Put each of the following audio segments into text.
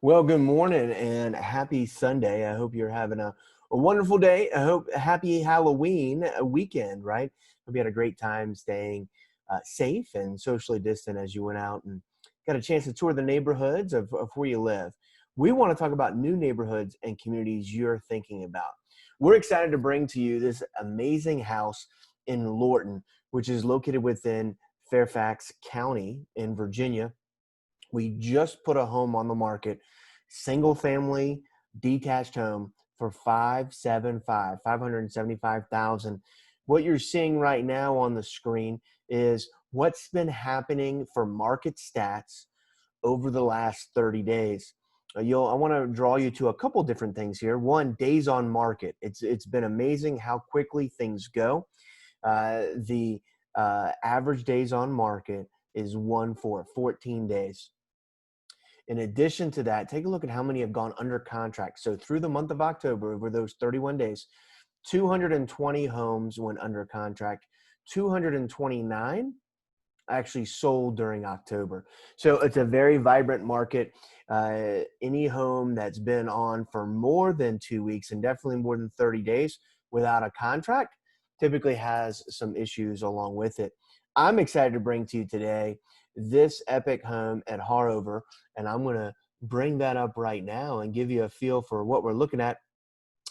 Well, good morning and happy Sunday. I hope you're having a wonderful day. I hope happy Halloween weekend, right? Hope you had a great time staying safe and socially distant as you went out and got a chance to tour the neighborhoods of where you live. We want to talk about new neighborhoods and communities you're thinking about. We're excited to bring to you this amazing house in Lorton, which is located within Fairfax County in Virginia. We just put a home on the market, single family detached home for 575,000. What you're seeing right now on the screen is what's been happening for market stats over the last 30 days. I want to draw you to a couple different things here. One, days on market. It's been amazing how quickly things go. The average days on market is 14 days. In addition to that, take a look at how many have gone under contract. So through the month of October, over those 31 days, 220 homes went under contract. 229 actually sold during October. So it's a very vibrant market. Any home that's been on for more than 2 weeks and definitely more than 30 days without a contract typically has some issues along with it. I'm excited to bring to you today this epic home at Harrover, and I'm going to bring that up right now and give you a feel for what we're looking at.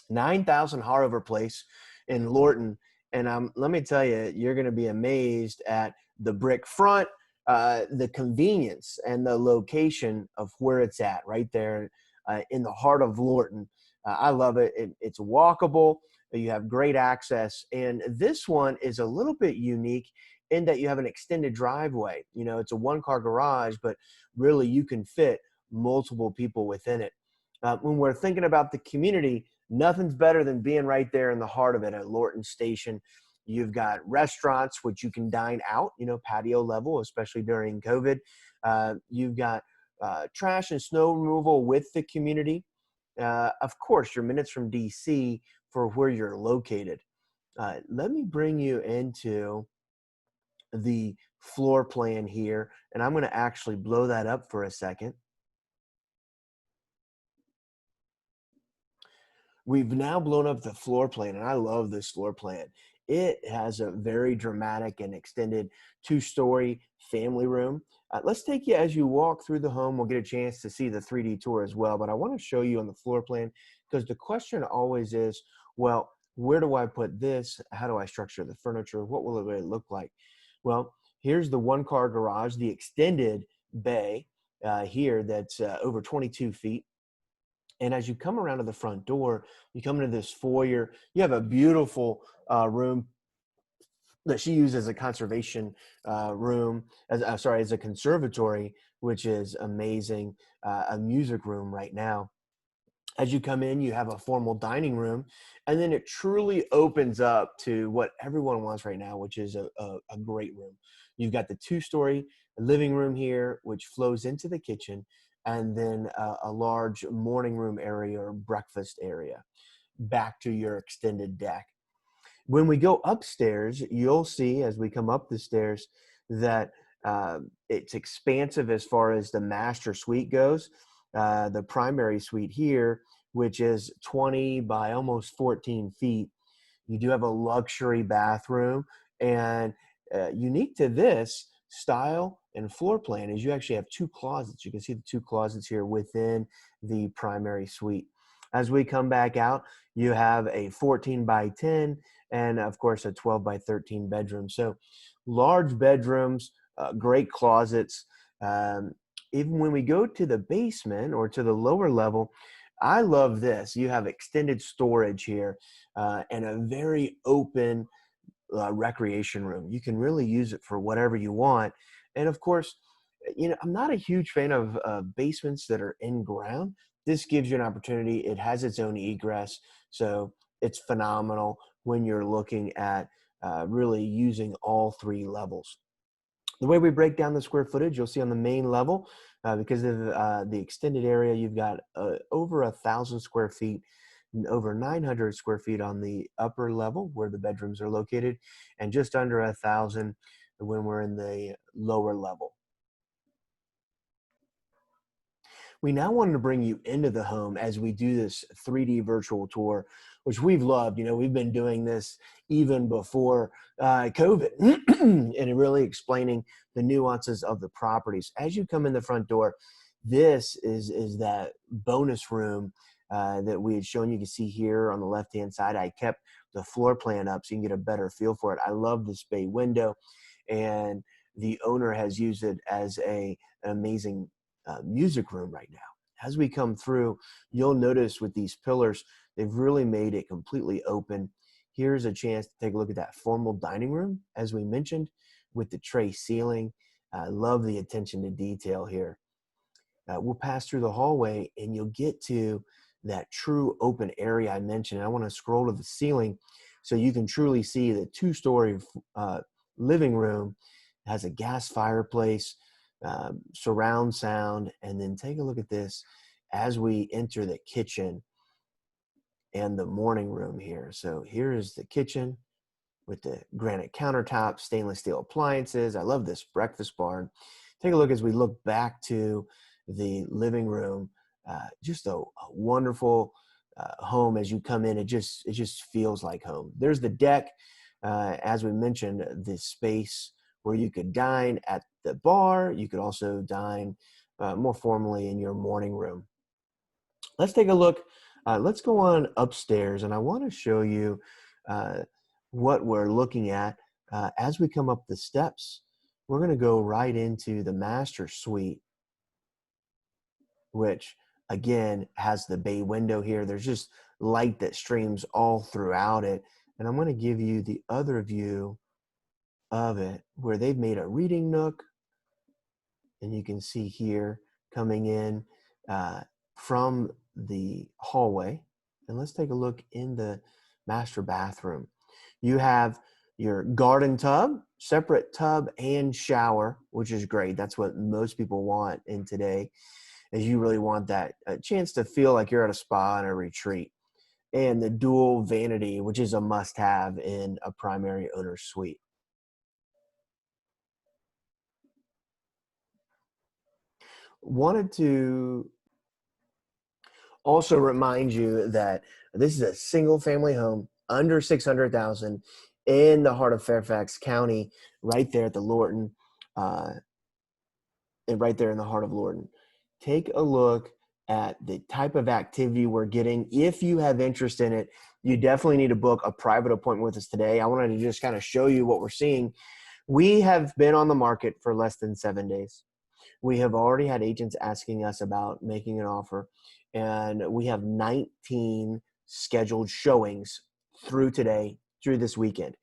9,000 Harrover Place in Lorton. And let me tell you, you're going to be amazed at the brick front, the convenience, and the location of where it's at right there in the heart of Lorton. I love it. It's walkable. You have great access. And this one is a little bit unique in that you have an extended driveway. You know, it's a one-car garage, but really you can fit multiple people within it. When we're thinking about the community, nothing's better than being right there in the heart of it at Lorton Station. You've got restaurants, which you can dine out, patio level, especially during COVID. You've got trash and snow removal with the community. Of course, you're minutes from DC for where you're located. Let me bring you into the floor plan here, and I'm going to actually blow that up for a second. We've now blown up the floor plan, and I love this floor plan. It has a very dramatic and extended two-story family room. Let's take you as you walk through the home. We'll get a chance to see the 3D tour as well, but I want to show you on the floor plan because the question always is, well, where do I put this? How do I structure the furniture? What will it really look like? Well, here's the one-car garage, the extended bay here that's over 22 feet. And as you come around to the front door, you come into this foyer. You have a beautiful room that she used as a conservation room, as a conservatory, which is amazing. A music room right now. As you come in, you have a formal dining room, and then it truly opens up to what everyone wants right now, which is a great room. You've got the two-story living room here, which flows into the kitchen, and then a large morning room area or breakfast area back to your extended deck. When we go upstairs, you'll see as we come up the stairs that it's expansive as far as the master suite goes. The primary suite here, which is 20 by almost 14 feet. You do have a luxury bathroom, and unique to this style and floor plan is you actually have two closets. You can see the two closets here within the primary suite. As we come back out, you have a 14 by 10 and of course a 12 by 13 bedroom. So large bedrooms, great closets. Even when we go to the basement or to the lower level, I love this. You have extended storage here and a very open recreation room. You can really use it for whatever you want. And of course, I'm not a huge fan of basements that are in ground. This gives you an opportunity. It has its own egress. So it's phenomenal when you're looking at really using all three levels. The way we break down the square footage, you'll see on the main level, because of the extended area, you've got over 1,000 square feet, over 900 square feet on the upper level where the bedrooms are located, and just under 1,000 when we're in the lower level. We now wanted to bring you into the home as we do this 3D virtual tour, which we've loved. We've been doing this even before COVID and really explaining the nuances of the properties. As you come in the front door, this is that bonus room that we had shown. You can see here on the left-hand side. I kept the floor plan up so you can get a better feel for it. I love this bay window, and the owner has used it as an amazing music room right now. As we come through, you'll notice with these pillars, they've really made it completely open. Here's a chance to take a look at that formal dining room, as we mentioned, with the tray ceiling. I love the attention to detail here. We'll pass through the hallway and you'll get to that true open area I mentioned. I want to scroll to the ceiling so you can truly see the two-story living room. It has a gas fireplace, surround sound, and then take a look at this as we enter the kitchen and the morning room here. So here is the kitchen with the granite countertops, stainless steel appliances. I love this breakfast bar. Take a look as we look back to the living room. Just a wonderful home. As you come in, it just feels like home. There's the deck. As we mentioned, this space where you could dine at the bar. You could also dine more formally in your morning room. Let's take a look. Let's go on upstairs, and I want to show you what we're looking at. As we come up the steps, we're going to go right into the master suite, which again has the bay window here. There's just light that streams all throughout it. And I'm going to give you the other view of it where they've made a reading nook. And you can see here coming in from the hallway. And let's take a look in the master bathroom. You have your garden tub, separate tub and shower, which is great. That's what most people want in today, is you really want that chance to feel like you're at a spa and a retreat. And the dual vanity, which is a must-have in a primary owner's suite. Wanted to also remind you that this is a single family home under 600,000 in the heart of Fairfax County, right there at the Lorton, and right there in the heart of Lorton. Take a look at the type of activity we're getting. If you have interest in it, you definitely need to book a private appointment with us today. I wanted to just kind of show you what we're seeing. We have been on the market for less than 7 days. We have already had agents asking us about making an offer, and we have 19 scheduled showings through today, through this weekend.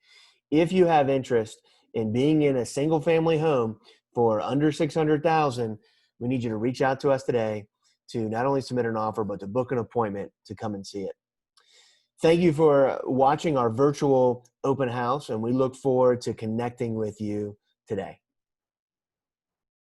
If you have interest in being in a single family home for under 600,000, we need you to reach out to us today to not only submit an offer, but to book an appointment to come and see it. Thank you for watching our virtual open house, and we look forward to connecting with you today.